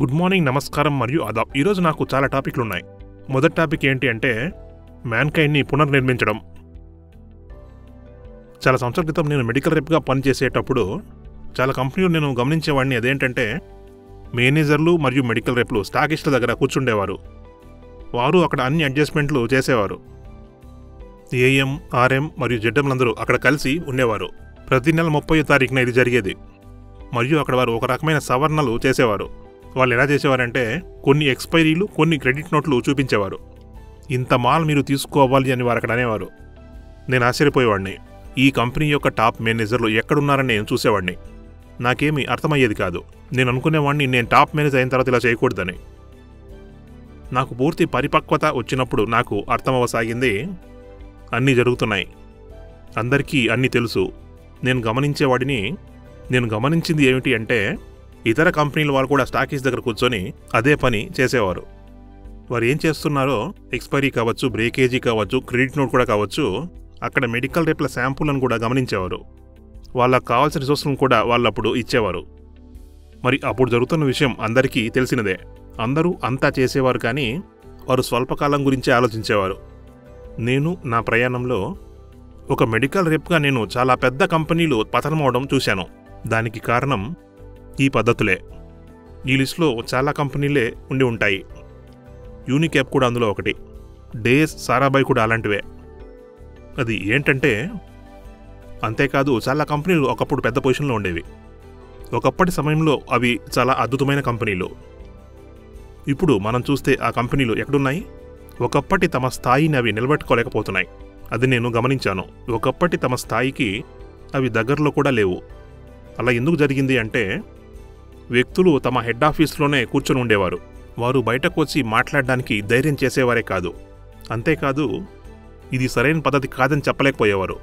Good morning, నమస్కారం మరియు ఆదాబ్. ఈరోజు నాకు చాలా టాపిక్లు ఉన్నాయి. మొదటి టాపిక్ ఏంటి అంటే మ్యాన్కైండ్ని పునర్నిర్మించడం. చాలా సంవత్సరాల క్రితం నేను మెడికల్ రెప్గా పనిచేసేటప్పుడు చాలా కంపెనీలు నేను గమనించేవాడిని. అదేంటంటే మేనేజర్లు మరియు మెడికల్ రెప్లు స్టాకిస్టుల దగ్గర కూర్చుండేవారు. వారు అక్కడ అన్ని అడ్జస్ట్మెంట్లు చేసేవారు. ఏఎం, ఆర్ఎం మరియు జెడ్ఎంలందరూ అక్కడ కలిసి ఉండేవారు. ప్రతి నెల 30వ తారీఖున ఇది జరిగేది. మరియు అక్కడ వారు ఒక రకమైన సవరణలు చేసేవారు. వాళ్ళు ఎలా చేసేవారంటే కొన్ని ఎక్స్పైరీలు, కొన్ని క్రెడిట్ నోట్లు చూపించేవారు. ఇంత మాల్ మీరు తీసుకోవాలి అని వారు అక్కడ అనేవారు. నేను ఆశ్చర్యపోయేవాడిని. ఈ కంపెనీ యొక్క టాప్ మేనేజర్లు ఎక్కడున్నారని నేను చూసేవాడిని. నాకేమీ అర్థమయ్యేది కాదు. నేను అనుకునేవాడిని నేను టాప్ మేనేజర్ అయిన తర్వాత ఇలా చేయకూడదని. నాకు పూర్తి పరిపక్వత వచ్చినప్పుడు నాకు అర్థమవసాగింది, అన్నీ జరుగుతున్నాయి, అందరికీ అన్నీ తెలుసు. నేను గమనించింది ఏమిటి అంటే ఇతర కంపెనీల వాళ్ళు కూడా స్టాకీస్ దగ్గర కూర్చొని అదే పని చేసేవారు. వారు ఏం చేస్తున్నారో ఎక్స్పైరీ కావచ్చు, బ్రేకేజీ కావచ్చు, క్రెడిట్ నోట్ కూడా కావచ్చు, అక్కడ మెడికల్ రేప్ల శాంపుల్ను కూడా గమనించేవారు. వాళ్ళకు కావాల్సిన రిసోర్స్లను కూడా వాళ్ళు అప్పుడు ఇచ్చేవారు. మరి అప్పుడు జరుగుతున్న విషయం అందరికీ తెలిసినదే. అందరూ అంతా చేసేవారు, కానీ వారు స్వల్పకాలం గురించే ఆలోచించేవారు. నేను నా ప్రయాణంలో ఒక మెడికల్ రేప్గా నేను చాలా పెద్ద కంపెనీలు పతనమవడం చూశాను. దానికి కారణం ఈ పద్ధతులే. ఈ లిస్టులో చాలా కంపెనీలే ఉండి ఉంటాయి. యూనిక్యాప్ కూడా అందులో ఒకటి. డేస్, సారాబాయ్ కూడా అలాంటివే. అది ఏంటంటే, అంతేకాదు చాలా కంపెనీలు ఒకప్పుడు పెద్ద పొజిషన్లో ఉండేవి. ఒకప్పటి సమయంలో అవి చాలా అద్భుతమైన కంపెనీలు. ఇప్పుడు మనం చూస్తే ఆ కంపెనీలు ఎక్కడున్నాయి? ఒకప్పటి తమ స్థాయిని అవి నిలబెట్టుకోలేకపోతున్నాయి. అది నేను గమనించాను. ఒకప్పటి తమ స్థాయికి అవి దగ్గరలో కూడా లేవు. అలా ఎందుకు జరిగింది అంటే వ్యక్తులు తమ హెడ్ ఆఫీస్లోనే కూర్చొని ఉండేవారు. వారు బయటకు వచ్చి మాట్లాడడానికి ధైర్యం చేసేవారే కాదు. అంతేకాదు ఇది సరైన పద్ధతి కాదని చెప్పలేకపోయేవారు.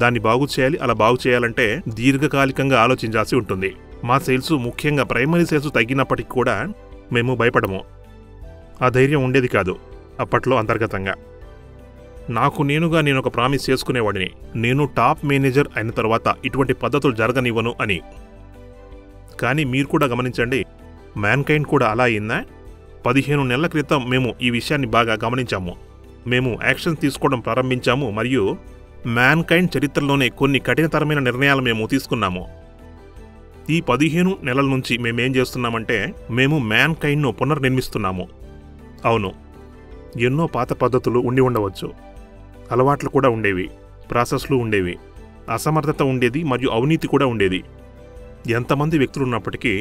దాన్ని బాగు చేయాలి, అలా బాగు చేయాలంటే దీర్ఘకాలికంగా ఆలోచించాల్సి ఉంటుంది. మా సేల్స్, ముఖ్యంగా ప్రైమరీ సేల్స్ తగ్గినప్పటికీ కూడా మేము భయపడము. ఆ ధైర్యం ఉండేది కాదు అప్పట్లో అంతర్గతంగా. నేను ఒక ప్రామిస్ చేసుకునేవాడిని, నేను టాప్ మేనేజర్ అయిన తర్వాత ఇటువంటి పద్ధతులు జరగనివ్వను అని. కానీ మీరు కూడా గమనించండి, మ్యాన్కైండ్ కూడా అలా అయిందా? 15 నెలల క్రితం మేము ఈ విషయాన్ని బాగా గమనించాము. మేము యాక్షన్ తీసుకోవడం ప్రారంభించాము మరియు మ్యాన్కైండ్ చరిత్రలోనే కొన్ని కఠినతరమైన నిర్ణయాలు మేము తీసుకున్నాము. ఈ 15 నెలల నుంచి మేమేం చేస్తున్నామంటే మేము మ్యాన్కైండ్ను పునర్నిర్మిస్తున్నాము. అవును, ఎన్నో పాత పద్ధతులు ఉండి ఉండవచ్చు, అలవాట్లు కూడా ఉండేవి, ప్రాసెస్లు ఉండేవి, అసమర్థత ఉండేది మరియు అవినీతి కూడా ఉండేది. ఎంతమంది వ్యక్తులు ఉన్నప్పటికీ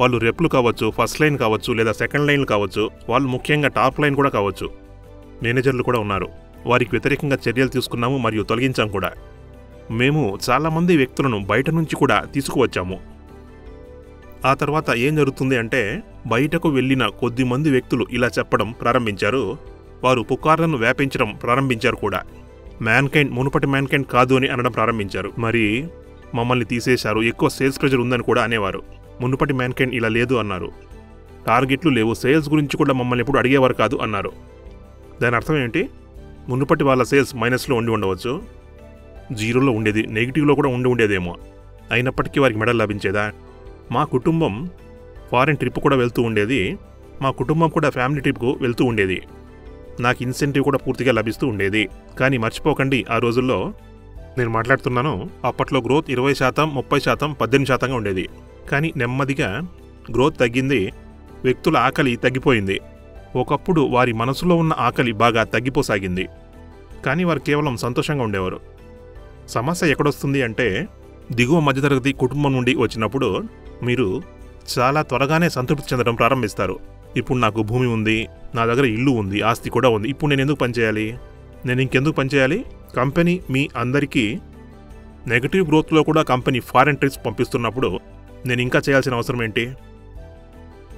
వాళ్ళు రెప్లు కావచ్చు, ఫస్ట్ లైన్ కావచ్చు, లేదా సెకండ్ లైన్లు కావచ్చు, వాళ్ళు ముఖ్యంగా టాప్ లైన్ కూడా కావచ్చు, మేనేజర్లు కూడా ఉన్నారు. వారికి వ్యతిరేకంగా చర్యలు తీసుకున్నాము మరియు తొలగించాం కూడా. మేము చాలామంది వ్యక్తులను బయట నుంచి కూడా తీసుకువచ్చాము. ఆ తర్వాత ఏం జరుగుతుంది అంటే బయటకు వెళ్ళిన కొద్దిమంది వ్యక్తులు ఇలా చెప్పడం ప్రారంభించారు. వారు పుకార్లను వ్యాపించడం ప్రారంభించారు కూడా. మ్యాన్కైండ్ మునుపటి మ్యాన్కైండ్ కాదు అని అనడం ప్రారంభించారు. మరి మమ్మల్ని తీసేశారు, ఎక్కువ సేల్స్ ప్రెజర్ ఉందని కూడా అనేవారు. మునుపటి మ్యాన్కైండ్ ఇలా లేదు అన్నారు. టార్గెట్లు లేవు, సేల్స్ గురించి కూడా మమ్మల్ని ఎప్పుడు అడిగేవారు కాదు అన్నారు. దాని అర్థం ఏంటి? మునుపటి వాళ్ళ సేల్స్ మైనస్లో ఉండి ఉండవచ్చు, జీరోలో ఉండేది, నెగిటివ్లో కూడా ఉండేదేమో. అయినప్పటికీ వారికి మెడల్ లభించేదా? మా కుటుంబం ఫారిన్ ట్రిప్ కూడా వెళ్తూ ఉండేది. మా కుటుంబం కూడా ఫ్యామిలీ ట్రిప్కు వెళ్తూ ఉండేది. నాకు ఇన్సెంటివ్ కూడా పూర్తిగా లభిస్తూ ఉండేది. కానీ మర్చిపోకండి, ఆ రోజుల్లో నేను మాట్లాడుతున్నాను, అప్పట్లో గ్రోత్ 20%, 30%, 18%గా ఉండేది. కానీ నెమ్మదిగా గ్రోత్ తగ్గింది, వ్యక్తుల ఆకలి తగ్గిపోయింది. ఒకప్పుడు వారి మనసులో ఉన్న ఆకలి బాగా తగ్గిపోసాగింది. కానీ వారు కేవలం సంతోషంగా ఉండేవారు. సమస్య ఎక్కడొస్తుంది అంటే దిగువ మధ్యతరగతి కుటుంబం నుండి వచ్చినప్పుడు మీరు చాలా త్వరగానే సంతృప్తి చెందడం ప్రారంభిస్తారు. ఇప్పుడు నాకు భూమి ఉంది, నా దగ్గర ఇల్లు ఉంది, ఆస్తి కూడా ఉంది, ఇప్పుడు నేను ఎందుకు పనిచేయాలి? నేను ఇంకెందుకు పనిచేయాలి? కంపెనీ మీ అందరికీ నెగటివ్ గ్రోత్లో కూడా కంపెనీ ఫారెన్ ట్రిప్స్ పంపిస్తున్నప్పుడు నేను ఇంకా చేయాల్సిన అవసరం ఏంటి?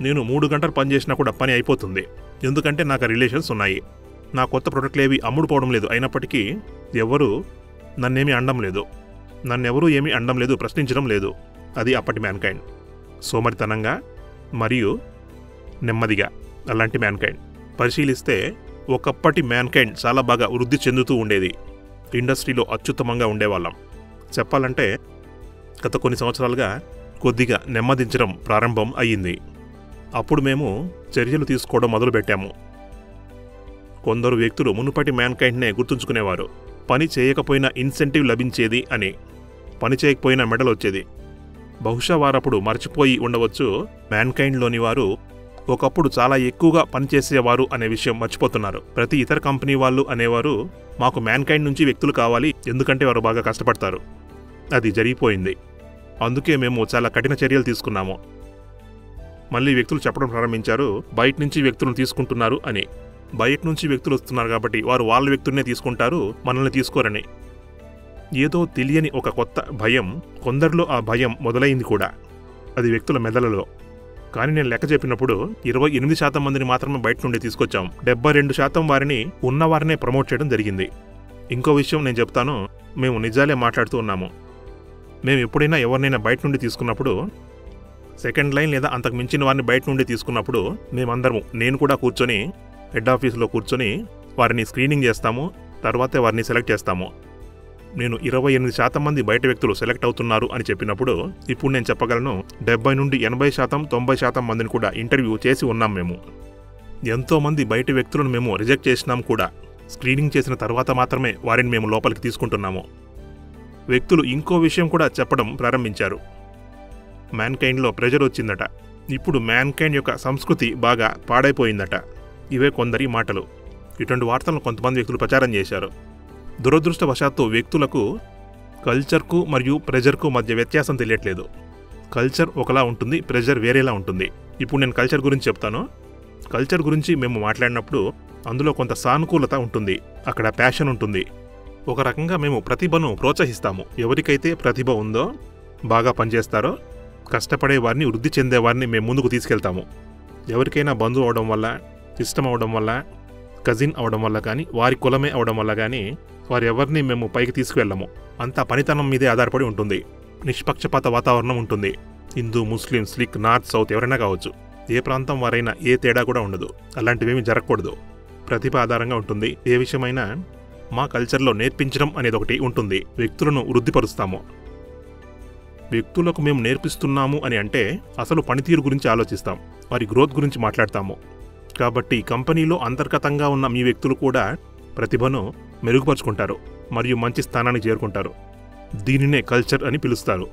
నేను 3 గంటలు పనిచేసినా కూడా పని అయిపోతుంది. ఎందుకంటే నాకు రిలేషన్స్ ఉన్నాయి, నా కొత్త ప్రొడక్ట్లు ఏవి అమ్ముడుపోవడం లేదు. అయినప్పటికీ నన్నెవరూ ఏమీ అనడం లేదు, ప్రశ్నించడం లేదు. అది అప్పటి మ్యాన్కైండ్. సోమరితనంగా మరియు నెమ్మదిగా అలాంటి మ్యాన్కైండ్. పరిశీలిస్తే ఒకప్పటి మ్యాన్కైండ్ చాలా బాగా వృద్ధి చెందుతూ ఉండేది. ఇండస్ట్రీలో అత్యుత్తమంగా ఉండేవాళ్ళం. చెప్పాలంటే గత కొన్ని సంవత్సరాలుగా కొద్దిగా నెమ్మదించడం ప్రారంభం అయ్యింది. అప్పుడు మేము చర్యలు తీసుకోవడం మొదలుపెట్టాము. కొందరు వ్యక్తులు మునుపటి మ్యాన్కైండ్నే గుర్తుంచుకునేవారు. పని చేయకపోయినా ఇన్సెంటివ్ లభించేది అని, పని చేయకపోయినా మెడల్ వచ్చేది. బహుశా వారప్పుడు మర్చిపోయి ఉండవచ్చు, మ్యాన్కైండ్లోని వారు ఒకప్పుడు చాలా ఎక్కువగా పనిచేసేవారు అనే విషయం మర్చిపోతున్నారు. ప్రతి ఇతర కంపెనీ వాళ్ళు అనేవారు, మాకు మ్యాన్కైండ్ నుంచి వ్యక్తులు కావాలి, ఎందుకంటే వారు బాగా కష్టపడతారు. అది జరిగిపోయింది. అందుకే మేము చాలా కఠిన చర్యలు తీసుకున్నాము. మళ్ళీ వ్యక్తులు చెప్పడం ప్రారంభించారు, బయట నుంచి వ్యక్తులను తీసుకుంటున్నారు అని. బయట నుంచి వ్యక్తులు వస్తున్నారు కాబట్టి వారు వాళ్ళ వ్యక్తులనే తీసుకుంటారు, మనల్ని తీసుకోరని. ఏదో తెలియని ఒక కొత్త భయం, కొందరిలో ఆ భయం మొదలైంది కూడా. అది వ్యక్తుల మెదలలో. కానీ నేను లెక్క చెప్పినప్పుడు 28% మందిని మాత్రమే బయట నుండి తీసుకొచ్చాం. 72% వారిని ఉన్నవారినే ప్రమోట్ చేయడం జరిగింది. ఇంకో విషయం నేను చెప్తాను, మేము నిజాలే మాట్లాడుతూ ఉన్నాము. మేము ఎప్పుడైనా ఎవరినైనా బయట నుండి తీసుకున్నప్పుడు, సెకండ్ లైన్ లేదా అంతకు మించిన వారిని బయట నుండి తీసుకున్నప్పుడు, మేమందరము, నేను కూడా కూర్చొని హెడ్ ఆఫీసులో కూర్చొని వారిని స్క్రీనింగ్ చేస్తాము, తర్వాతే వారిని సెలెక్ట్ చేస్తాము. నేను 28% మంది బయట వ్యక్తులు సెలెక్ట్ అవుతున్నారు అని చెప్పినప్పుడు, ఇప్పుడు నేను చెప్పగలను 70 నుండి 80%, 90% మందిని కూడా ఇంటర్వ్యూ చేసి ఉన్నాం మేము. ఎంతోమంది బయట వ్యక్తులను మేము రిజెక్ట్ చేసినాం కూడా. స్క్రీనింగ్ చేసిన తర్వాత మాత్రమే వారిని మేము లోపలికి తీసుకుంటున్నాము. వ్యక్తులు ఇంకో విషయం కూడా చెప్పడం ప్రారంభించారు. మ్యాన్కైండ్లో ప్రెజర్ వచ్చిందట. ఇప్పుడు మ్యాన్కైండ్ యొక్క సంస్కృతి బాగా పాడైపోయిందట. ఇవే కొందరి మాటలు. ఇటువంటి వార్తలను కొంతమంది వ్యక్తులు ప్రచారం చేశారు. దురదృష్టవశాత్తు వ్యక్తులకు కల్చర్కు మరియు ప్రెజర్కు మధ్య వ్యత్యాసం తెలియట్లేదు. కల్చర్ ఒకలా ఉంటుంది, ప్రెజర్ వేరేలా ఉంటుంది. ఇప్పుడు నేను కల్చర్ గురించి చెప్తాను. కల్చర్ గురించి మేము మాట్లాడినప్పుడు అందులో కొంత సానుకూలత ఉంటుంది, అక్కడ ప్యాషన్ ఉంటుంది. ఒక రకంగా మేము ప్రతిభను ప్రోత్సహిస్తాము. ఎవరికైతే ప్రతిభ ఉందో, బాగా పనిచేస్తారో, కష్టపడే వారిని, వృద్ధి చెందే వారిని మేము ముందుకు తీసుకెళ్తాము. ఎవరికైనా బంధువు అవడం వల్ల, ఇష్టం అవడం వల్ల, కజిన్ అవడం వల్ల కానీ, వారి కులమే అవడం వల్ల కానీ వారెవరిని మేము పైకి తీసుకువెళ్ళము. అంతా పనితనం మీదే ఆధారపడి ఉంటుంది. నిష్పక్షపాత వాతావరణం ఉంటుంది. హిందూ, ముస్లిం, సిక్, నార్త్, సౌత్ ఎవరైనా కావచ్చు. ఏ ప్రాంతం వారైనా ఏ తేడా కూడా ఉండదు. అలాంటివేమీ జరగకూడదు. ప్రతిభ ఆధారంగా ఉంటుంది. ఏ విషయమైనా మా కల్చర్లో నేర్పించడం అనేది ఒకటి ఉంటుంది. వ్యక్తులను వృద్ధిపరుస్తాము. వ్యక్తులకు మేము నేర్పిస్తున్నాము అని అంటే అసలు పనితీరు గురించి ఆలోచిస్తాం, వారి గ్రోత్ గురించి మాట్లాడతాము. కాబట్టి కంపెనీలో అంతర్గతంగా ఉన్న మీ వ్యక్తులు కూడా ప్రతిభను మెరుగుపరుచుకుంటారు మరియు మంచి స్థానానికి చేరుకుంటారు. దీనినే కల్చర్ అని పిలుస్తారు.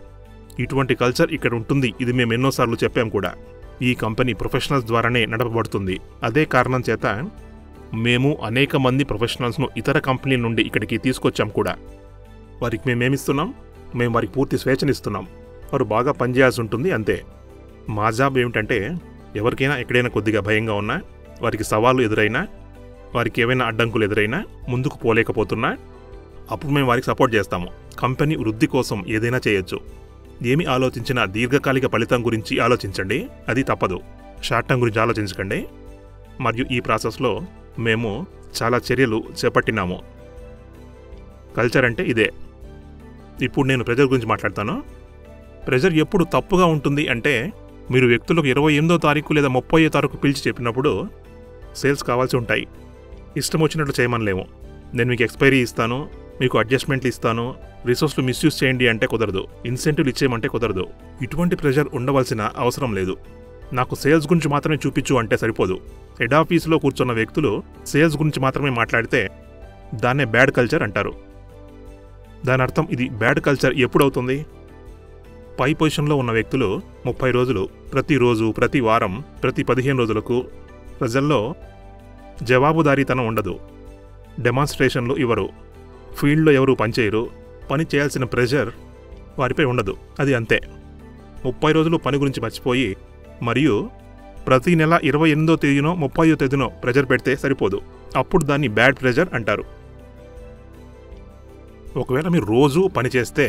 ఇటువంటి కల్చర్ ఇక్కడ ఉంటుంది. ఇది మేము ఎన్నోసార్లు చెప్పాం కూడా. ఈ కంపెనీ ప్రొఫెషనల్స్ ద్వారానే నడపబడుతుంది. అదే కారణం చేత మేము అనేక మంది ప్రొఫెషనల్స్ను ఇతర కంపెనీల నుండి ఇక్కడికి తీసుకొచ్చాం కూడా. వారికి మేమేమిస్తున్నాం? మేము వారికి పూర్తి స్వేచ్ఛనిస్తున్నాం. వారు బాగా పనిచేయాల్సి ఉంటుంది, అంతే. మా జాబ్ ఏమిటంటే, ఎవరికైనా ఎక్కడైనా కొద్దిగా భయంగా ఉన్నా, వారికి సవాళ్ళు ఎదురైనా, వారికి ఏవైనా అడ్డంకులు ఎదురైనా, ముందుకు పోలేకపోతున్నా, అప్పుడు మేము వారికి సపోర్ట్ చేస్తాము. కంపెనీ వృద్ధి కోసం ఏదైనా చేయొచ్చు. ఏమి ఆలోచించినా దీర్ఘకాలిక ఫలితం గురించి ఆలోచించండి. అది తప్పదు. షార్ట్ టర్మ్ గురించి ఆలోచించకండి. మరియు ఈ ప్రాసెస్లో మేము చాలా చర్యలు చేపట్టినాము. కల్చర్ అంటే ఇదే. ఇప్పుడు నేను ప్రెజర్ గురించి మాట్లాడతాను. ప్రెజర్ ఎప్పుడు తప్పుగా ఉంటుంది అంటే, మీరు వ్యక్తులకు 28వ తారీఖు లేదా 30వ తారీఖు పిలిచి చెప్పినప్పుడు సేల్స్ కావాల్సి ఉంటాయి. ఇష్టం వచ్చినట్లు చేయమనలేము. నేను మీకు ఎక్స్పైరీ ఇస్తాను, మీకు అడ్జస్ట్మెంట్లు ఇస్తాను, రిసోర్స్లు మిస్యూజ్ చేయండి అంటే కుదరదు. ఇన్సెంటివ్లు ఇచ్చేయమంటే కుదరదు. ఇటువంటి ప్రెజర్ ఉండవలసిన అవసరం లేదు. నాకు సేల్స్ గురించి మాత్రమే చూపించు అంటే సరిపోదు. హెడ్ ఆఫీసులో కూర్చున్న వ్యక్తులు సేల్స్ గురించి మాత్రమే మాట్లాడితే దాన్నే బ్యాడ్ కల్చర్ అంటారు. దాని అర్థం ఇది బ్యాడ్ కల్చర్ ఎప్పుడవుతుంది? పై పొజిషన్లో ఉన్న వ్యక్తులు 30 రోజులు, ప్రతిరోజు, ప్రతి వారం, ప్రతి 15 రోజులకు ప్రజల్లో జవాబుదారీతనం ఉండదు. డెమాన్స్ట్రేషన్లు ఇవ్వరు. ఫీల్డ్లో ఎవరు పనిచేయరు. పని చేయాల్సిన ప్రెషర్ వారిపై ఉండదు. అది అంతే. 30 రోజులు పని గురించి మర్చిపోయి మరియు ప్రతి నెల 28వ తేదీనో 30వ తేదీనో ప్రెజర్ పెడితే సరిపోదు. అప్పుడు దాన్ని బ్యాడ్ ప్రెజర్ అంటారు. ఒకవేళ మీరు రోజు పని చేస్తే,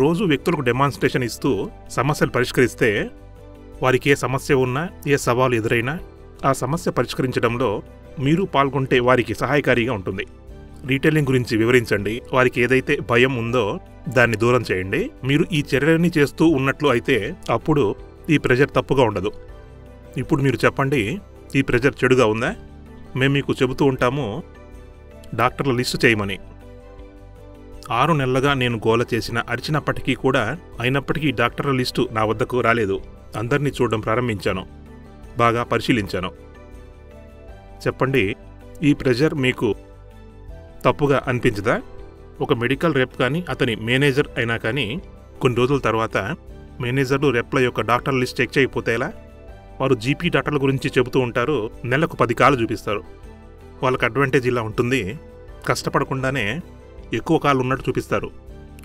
రోజు వ్యక్తులకు డెమాన్స్ట్రేషన్ ఇస్తూ సమస్యలు పరిష్కరిస్తే, వారికి ఏ సమస్య ఉన్నా, ఏ సవాలు ఎదురైనా ఆ సమస్య పరిష్కరించడంలో మీరు పాల్గొంటే వారికి సహాయకారిగా ఉంటుంది. రీటైలింగ్ గురించి వివరించండి. వారికి ఏదైతే భయం ఉందో దాన్ని దూరం చేయండి. మీరు ఈ చర్యలన్నీ చేస్తూ ఉన్నట్లు అయితే అప్పుడు ఈ ప్రెజర్ తప్పుగా ఉండదు. ఇప్పుడు మీరు చెప్పండి, ఈ ప్రెజర్ చెడుగా ఉందా? మేము మీకు చెబుతూ ఉంటాము, డాక్టర్ల లిస్టు చేయమని. 6 నెలలుగా నేను గోల చేసిన, అరిచినప్పటికీ కూడా అయినప్పటికీ డాక్టర్ల లిస్టు నా వద్దకు రాలేదు. అందరినీ చూడడం ప్రారంభించాను. బాగా పరిశీలించాను. చెప్పండి, ఈ ప్రెజర్ మీకు తప్పుగా అనిపించదా? ఒక మెడికల్ రెప్ కానీ అతని మేనేజర్ అయినా కానీ కొన్ని రోజుల తర్వాత మేనేజర్లు రెప్ల యొక్క డాక్టర్ లిస్ట్ చెక్ చేయకపోతే ఎలా? వారు జీపీ డాక్టర్ల గురించి చెబుతూ ఉంటారు, నెలకు 10 కాలు చూపిస్తారు. వాళ్ళకి అడ్వాంటేజ్ ఇలా ఉంటుంది, కష్టపడకుండానే ఎక్కువ కాలు ఉన్నట్టు చూపిస్తారు.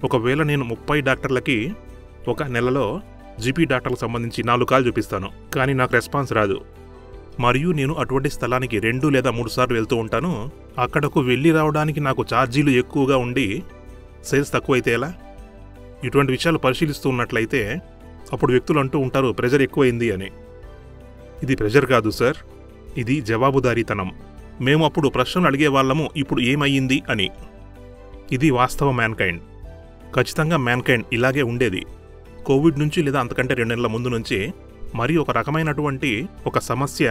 ఒకవేళ నేను 30 డాక్టర్లకి ఒక నెలలో జీపీ డాక్టర్లకు సంబంధించి 4 కాలు చూపిస్తాను, కానీ నాకు రెస్పాన్స్ రాదు. మరియు నేను అటువంటి స్థలానికి 2 లేదా 3 సార్లు వెళ్తూ ఉంటాను. అక్కడకు వెళ్ళి రావడానికి నాకు ఛార్జీలు ఎక్కువగా ఉండి సేల్స్ తక్కువైతే ఎలా? ఇటువంటి విషయాలు పరిశీలిస్తూ ఉన్నట్లయితే అప్పుడు వ్యక్తులు అంటూ ఉంటారు ప్రెజర్ ఎక్కువైంది అని. ఇది ప్రెజర్ కాదు సార్, ఇది జవాబుదారీతనం. మేము అప్పుడు ప్రశ్నలు అడిగేవాళ్ళము, ఇప్పుడు ఏమయ్యింది అని. ఇది వాస్తవ మ్యాన్కైండ్. ఖచ్చితంగా మ్యాన్కైండ్ ఇలాగే ఉండేది. కోవిడ్ నుంచి లేదా అంతకంటే 2 నెలల ముందు నుంచి మరి ఒక రకమైనటువంటి ఒక సమస్య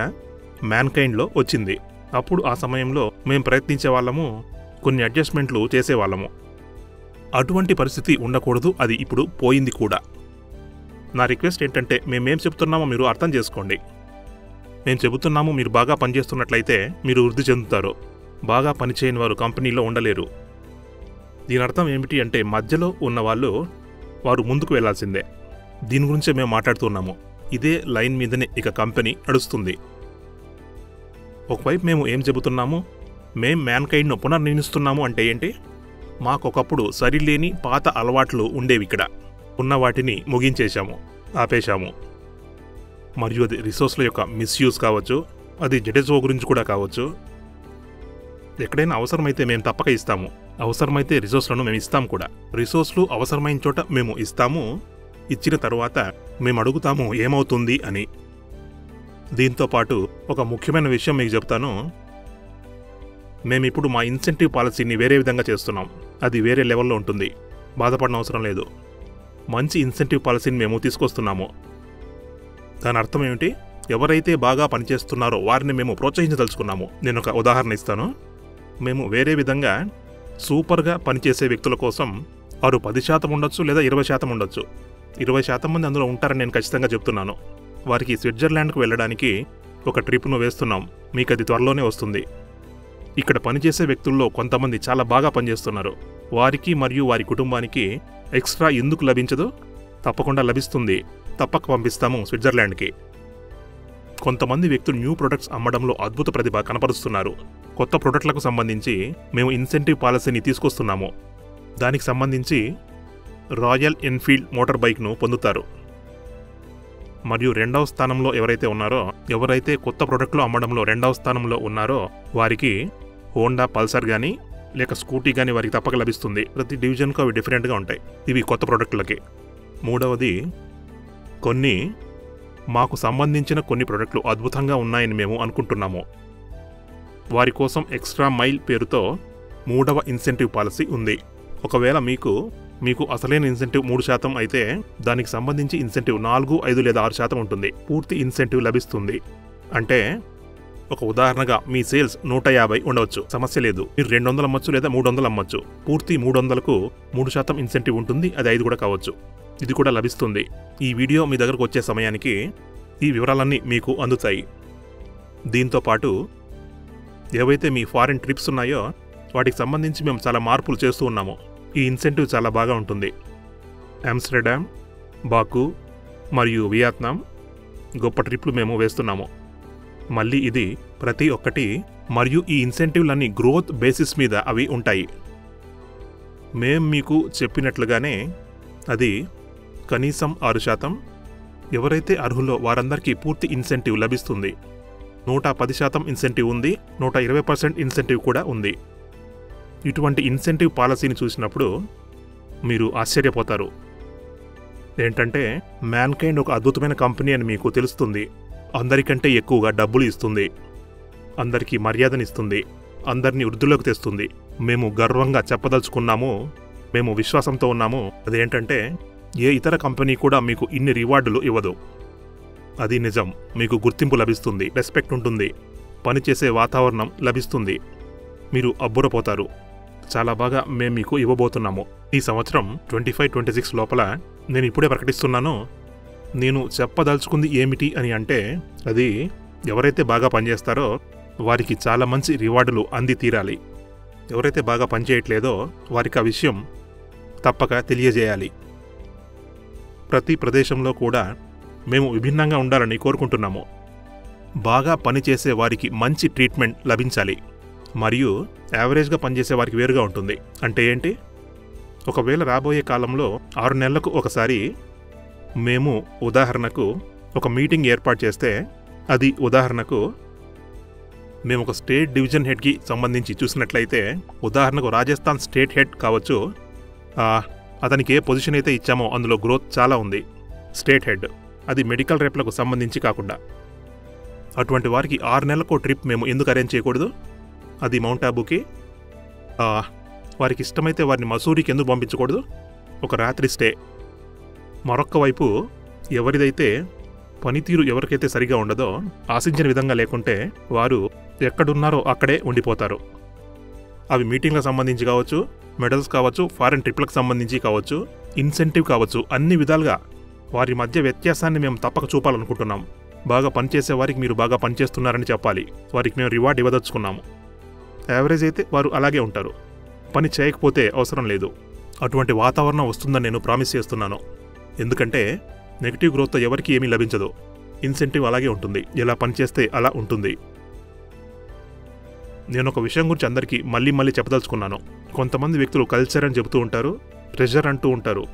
మ్యాన్కైండ్లో వచ్చింది. అప్పుడు ఆ సమయంలో మేము ప్రయత్నించే వాళ్ళము, కొన్ని అడ్జస్ట్మెంట్లు చేసేవాళ్ళము. అటువంటి పరిస్థితి ఉండకూడదు, అది ఇప్పుడు పోయింది కూడా. నా రిక్వెస్ట్ ఏంటంటే, మేమేం చెబుతున్నామో మీరు అర్థం చేసుకోండి. మేము చెబుతున్నాము, మీరు బాగా పనిచేస్తున్నట్లయితే మీరు వృద్ధి చెందుతారు. బాగా పనిచేయని వారు కంపెనీలో ఉండలేరు. దీని అర్థం ఏమిటి అంటే, మధ్యలో ఉన్నవాళ్ళు వారు ముందుకు వెళ్లాల్సిందే. దీని గురించే మేము మాట్లాడుతున్నాము. ఇదే లైన్ మీదనే ఇక కంపెనీ నడుస్తుంది. ఒకవైపు మేము ఏం చెబుతున్నాము, మేం మ్యాన్కైండ్ను పునర్నిర్మిస్తున్నాము అంటే ఏంటి? మాకొకప్పుడు సరిలేని పాత అలవాట్లు ఉండేవిక్కడ. ఉన్న వాటిని ముగించేశాము, ఆపేశాము. మరియు అది రిసోర్స్ల యొక్క మిస్యూజ్ కావచ్చు, అది జడేజో గురించి కూడా కావచ్చు. ఎక్కడైనా అవసరమైతే మేము తప్పక ఇస్తాము. అవసరమైతే రిసోర్స్లను మేము ఇస్తాము కూడా. రిసోర్స్లు అవసరమైన చోట మేము ఇస్తాము. ఇచ్చిన తరువాత మేము అడుగుతాము ఏమవుతుంది అని. దీంతో పాటు ఒక ముఖ్యమైన విషయం మీకు చెప్తాను. మేమిప్పుడు మా ఇన్సెంటివ్ పాలసీని వేరే విధంగా చేస్తున్నాం. అది వేరే లెవెల్లో ఉంటుంది, బాధపడిన అవసరం లేదు. మంచి ఇన్సెంటివ్ పాలసీని మేము తీసుకొస్తున్నాము. దాని అర్థం ఏమిటి? ఎవరైతే బాగా పనిచేస్తున్నారో వారిని మేము ప్రోత్సహించదలుచుకున్నాము. నేను ఒక ఉదాహరణ ఇస్తాను. మేము వేరే విధంగా సూపర్గా పనిచేసే వ్యక్తుల కోసం వారు 10% ఉండొచ్చు లేదా 20% ఉండొచ్చు. 20% మంది అందులో ఉంటారని నేను ఖచ్చితంగా చెప్తున్నాను. వారికి స్విట్జర్లాండ్కు వెళ్ళడానికి ఒక ట్రిప్ను వేస్తున్నాం. మీకు అది త్వరలోనే వస్తుంది. ఇక్కడ పనిచేసే వ్యక్తుల్లో కొంతమంది చాలా బాగా పనిచేస్తున్నారు. వారికి మరియు వారి కుటుంబానికి ఎక్స్ట్రా ఎందుకు లభించదు? తప్పకుండా లభిస్తుంది. తప్పక పంపిస్తాము స్విట్జర్లాండ్కి. కొంతమంది వ్యక్తులు న్యూ ప్రొడక్ట్స్ అమ్మడంలో అద్భుత ప్రతిభ కనపరుస్తున్నారు. కొత్త ప్రొడక్ట్లకు సంబంధించి మేము ఇన్సెంటివ్ పాలసీని తీసుకొస్తున్నాము. దానికి సంబంధించి రాయల్ ఎన్ఫీల్డ్ మోటార్ బైక్ను పొందుతారు. మరియు 2వ స్థానంలో ఎవరైతే ఉన్నారో, ఎవరైతే కొత్త ప్రొడక్ట్లు అమ్మడంలో 2వ స్థానంలో ఉన్నారో వారికి హోండా పల్సర్ కానీ లేక స్కూటీ కానీ వారికి తప్పక లభిస్తుంది. ప్రతి డివిజన్కు అవి డిఫరెంట్గా ఉంటాయి. ఇవి కొత్త ప్రొడక్టులకి. 3వది, కొన్ని మాకు సంబంధించిన కొన్ని ప్రొడక్ట్లు అద్భుతంగా ఉన్నాయని మేము అనుకుంటున్నాము. వారి కోసం ఎక్స్ట్రా మైల్ పేరుతో 3వ ఇన్సెంటివ్ పాలసీ ఉంది. ఒకవేళ మీకు అసలైన ఇన్సెంటివ్ 3% అయితే దానికి సంబంధించి ఇన్సెంటివ్ 4, 5 లేదా 6% ఉంటుంది. పూర్తి ఇన్సెంటివ్ లభిస్తుంది. అంటే ఒక ఉదాహరణగా మీ సేల్స్ 150 ఉండవచ్చు, సమస్య లేదు. మీరు 200 అమ్మచ్చు లేదా 300 అమ్మచ్చు. పూర్తి 300కు 3% ఇన్సెంటివ్ ఉంటుంది. అది 5 కూడా కావచ్చు. ఇది కూడా లభిస్తుంది. ఈ వీడియో మీ దగ్గరకు వచ్చే సమయానికి ఈ వివరాలన్నీ మీకు అందుతాయి. దీంతో పాటు ఏవైతే మీ ఫారిన్ ట్రిప్స్ ఉన్నాయో వాటికి సంబంధించి మేము చాలా మార్పులు చేస్తూ ఉన్నాము. ఈ ఇన్సెంటివ్ చాలా బాగా ఉంటుంది. ఆమ్స్టర్డామ్, బాకు మరియు వియత్నాం గొప్ప ట్రిప్లు మేము వేస్తున్నాము. మళ్ళీ ఇది ప్రతి ఒక్కటి, మరియు ఈ ఇన్సెంటివ్లన్నీ గ్రోత్ బేసిస్ మీద అవి ఉంటాయి. మేం మీకు చెప్పినట్లుగానే అది కనీసం 6%. ఎవరైతే అర్హులో వారందరికీ పూర్తి ఇన్సెంటివ్ లభిస్తుంది. 110% ఇన్సెంటివ్ ఉంది, 120% ఇన్సెంటివ్ కూడా ఉంది. ఇటువంటి ఇన్సెంటివ్ పాలసీని చూసినప్పుడు మీరు ఆశ్చర్యపోతారు. ఏంటంటే మ్యాన్కైండ్ ఒక అద్భుతమైన కంపెనీ అని మీకు తెలుస్తుంది. అందరికంటే ఎక్కువగా డబ్బులు ఇస్తుంది, అందరికీ మర్యాదనిస్తుంది, అందరినీ వృద్ధిలోకి తెస్తుంది. మేము గర్వంగా చెప్పదలుచుకున్నాము, మేము విశ్వాసంతో ఉన్నాము. అదేంటంటే ఏ ఇతర కంపెనీ కూడా మీకు ఇన్ని రివార్డులు ఇవ్వదు. అది నిజం. మీకు గుర్తింపు లభిస్తుంది, రెస్పెక్ట్ ఉంటుంది, పనిచేసే వాతావరణం లభిస్తుంది. మీరు అబ్బురపోతారు. చాలా బాగా మేము మీకు ఇవ్వబోతున్నాము. ఈ సంవత్సరం 25-26 లోపల నేను ఇప్పుడే ప్రకటిస్తున్నాను, నేను చెప్పదలుచుకుంది ఏమిటి అని అంటే, అది ఎవరైతే బాగా పనిచేస్తారో వారికి చాలా మంచి రివార్డులు అంది తీరాలి. ఎవరైతే బాగా పనిచేయట్లేదో వారికి ఆ విషయం తప్పక తెలియజేయాలి. ప్రతి ప్రదేశంలో కూడా మేము విభిన్నంగా ఉండాలని కోరుకుంటున్నాము. బాగా పనిచేసే వారికి మంచి ట్రీట్మెంట్ లభించాలి, మరియు యావరేజ్గా పనిచేసే వారికి వేరుగా ఉంటుంది. అంటే ఏంటి? ఒకవేళ రాబోయే కాలంలో 6 నెలలకు ఒకసారి మేము ఉదాహరణకు ఒక మీటింగ్ ఏర్పాటు చేస్తే, అది ఉదాహరణకు మేము ఒక స్టేట్ డివిజన్ హెడ్కి సంబంధించి చూసినట్లయితే, ఉదాహరణకు రాజస్థాన్ స్టేట్ హెడ్ కావచ్చు, అతనికి ఏ పొజిషన్ అయితే ఇచ్చామో అందులో గ్రోత్ చాలా ఉంది. స్టేట్ హెడ్, అది మెడికల్ రేప్లకు సంబంధించి కాకుండా. అటువంటి వారికి 6 నెలలకు ట్రిప్ మేము ఎందుకు అరేంజ్ చేయకూడదు? అది మౌంట్ ఆబూకి. వారికి ఇష్టమైతే వారిని మసూరికి ఎందుకు పంపించకూడదు? ఒక రాత్రి స్టే. మరొక్క వైపు ఎవరిదైతే పనితీరు ఎవరికైతే సరిగా ఉండదో, ఆశించిన విధంగా లేకుంటే వారు ఎక్కడున్నారో అక్కడే ఉండిపోతారు. అవి మీటింగ్లకు సంబంధించి కావచ్చు, మెడల్స్ కావచ్చు, ఫారెన్ ట్రిప్లకు సంబంధించి కావచ్చు, ఇన్సెంటివ్ కావచ్చు, అన్ని విధాలుగా వారి మధ్య వ్యత్యాసాన్ని మేము తప్పక చూపాలనుకుంటున్నాం. బాగా పనిచేసే వారికి మీరు బాగా పనిచేస్తున్నారని చెప్పాలి. వారికి మేము రివార్డ్ ఇవ్వదలుచుకున్నాము. యావరేజ్ అయితే వారు అలాగే ఉంటారు. పని చేయకపోతే అవసరం లేదు. అటువంటి వాతావరణం వస్తుందని నేను ప్రామిస్ చేస్తున్నాను. ఎందుకంటే నెగిటివ్ గ్రోత్తో ఎవరికి ఏమీ లభించదు. ఇన్సెంటివ్ అలాగే ఉంటుంది. ఎలా పనిచేస్తే అలా ఉంటుంది. నేను ఒక విషయం గురించి అందరికీ మళ్ళీ చెప్పదలుచుకున్నాను. కొంతమంది వ్యక్తులు కల్చర్ అని చెబుతూ ఉంటారు, ప్రెషర్ అంటూ ఉంటారు.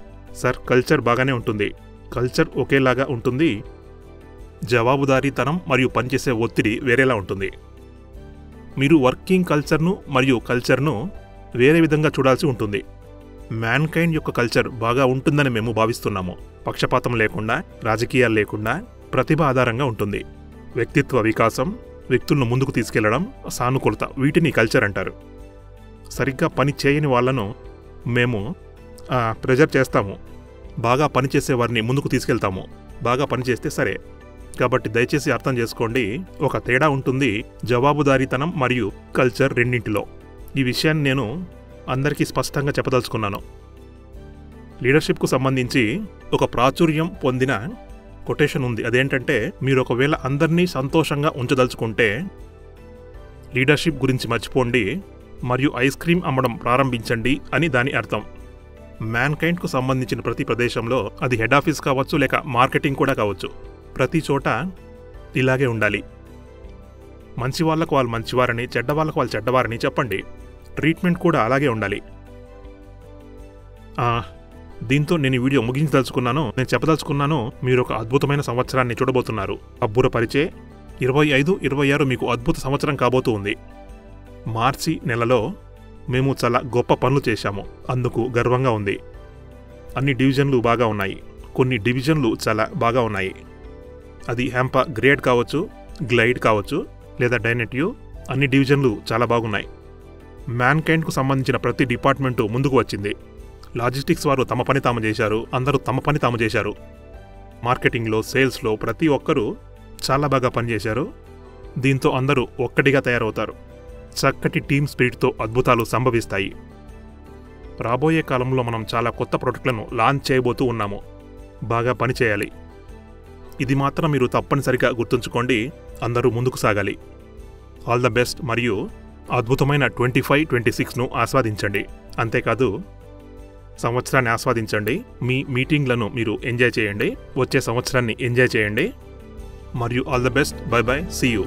సార్, కల్చర్ బాగానే ఉంటుంది. కల్చర్ ఒకేలాగా ఉంటుంది. జవాబుదారీతనం మరియు పనిచేసే ఒత్తిడి వేరేలా ఉంటుంది. మీరు వర్కింగ్ కల్చర్ను మరియు కల్చర్ను వేరే విధంగా చూడాల్సి ఉంటుంది. మ్యాన్కైండ్ యొక్క కల్చర్ బాగా ఉంటుందని మేము భావిస్తున్నాము. పక్షపాతం లేకుండా, రాజకీయాలు లేకుండా, ప్రతిభ ఆధారంగా ఉంటుంది. వ్యక్తిత్వ వికాసం, వ్యక్తులను ముందుకు తీసుకెళ్లడం, సానుకూలత, వీటిని కల్చర్ అంటారు. సరిగ్గా పని చేయని వాళ్లను మేము ప్రెజర్ చేస్తాము. బాగా పనిచేసే వారిని ముందుకు తీసుకెళ్తాము. బాగా పనిచేస్తే సరే. కాబట్టి దయచేసి అర్థం చేసుకోండి, ఒక తేడా ఉంటుంది జవాబుదారీతనం మరియు కల్చర్ రెండింటిలో. ఈ విషయాన్ని నేను అందరికీ స్పష్టంగా చెప్పదలుచుకున్నాను. లీడర్షిప్కు సంబంధించి ఒక ప్రాచుర్యం పొందిన కొటేషన్ ఉంది. అదేంటంటే, మీరు ఒకవేళ అందరినీ సంతోషంగా ఉంచదలుచుకుంటే లీడర్షిప్ గురించి మర్చిపోండి మరియు ఐస్ క్రీమ్ అమ్మడం ప్రారంభించండి అని దాని అర్థం. మ్యాన్కైండ్కు సంబంధించిన ప్రతి ప్రదేశంలో, అది హెడ్ ఆఫీస్ కావచ్చు లేక మార్కెటింగ్ కూడా కావచ్చు, ప్రతి చోట ఇలాగే ఉండాలి. మంచి వాళ్ళకు వాళ్ళు మంచివారని, చెడ్డ వాళ్ళకు వాళ్ళు చెడ్డవారని చెప్పండి. ట్రీట్మెంట్ కూడా అలాగే ఉండాలి. దీంతో నేను ఈ వీడియో ముగించదలుచుకున్నాను. నేను చెప్పదలుచుకున్నాను, మీరు ఒక అద్భుతమైన సంవత్సరాన్ని చూడబోతున్నారు. అబ్బురపరిచే 25-26 మీకు అద్భుత సంవత్సరం కాబోతూ ఉంది. మార్చి నెలలో మేము చాలా గొప్ప పనులు చేశాము. అందుకు గర్వంగా ఉంది. అన్ని డివిజన్లు బాగా ఉన్నాయి. కొన్ని డివిజన్లు చాలా బాగా ఉన్నాయి. అది హ్యాంపా గ్రేడ్ కావచ్చు, గ్లైడ్ కావచ్చు లేదా డైనెట్యూ, అన్ని డివిజన్లు చాలా బాగున్నాయి. మ్యాన్కైండ్కు సంబంధించిన ప్రతి డిపార్ట్మెంటు ముందుకు వచ్చింది. లాజిస్టిక్స్ వారు తమ పని తాము చేశారు. అందరూ తమ పని తాము చేశారు. మార్కెటింగ్లో, సేల్స్లో ప్రతి ఒక్కరూ చాలా బాగా పనిచేశారు. దీంతో అందరూ ఒక్కటిగా తయారవుతారు. చక్కటి టీమ్ స్పిరిట్తో అద్భుతాలు సంభవిస్తాయి. రాబోయే కాలంలో మనం చాలా కొత్త ప్రోడక్ట్లను లాంచ్ చేయబోతూ ఉన్నాము. బాగా పనిచేయాలి. ఇది మాత్రం మీరు తప్పనిసరిగా గుర్తుంచుకోండి. అందరూ ముందుకు సాగాలి. All the best. మరియు అద్భుతమైన 25-26ను ఆస్వాదించండి. అంతేకాదు, సంవత్సరాన్ని ఆస్వాదించండి. మీ మీటింగ్లను మీరు ఎంజాయ్ చేయండి. వచ్చే సంవత్సరాన్ని ఎంజాయ్ చేయండి. మరియు all the best. Bye bye. See you.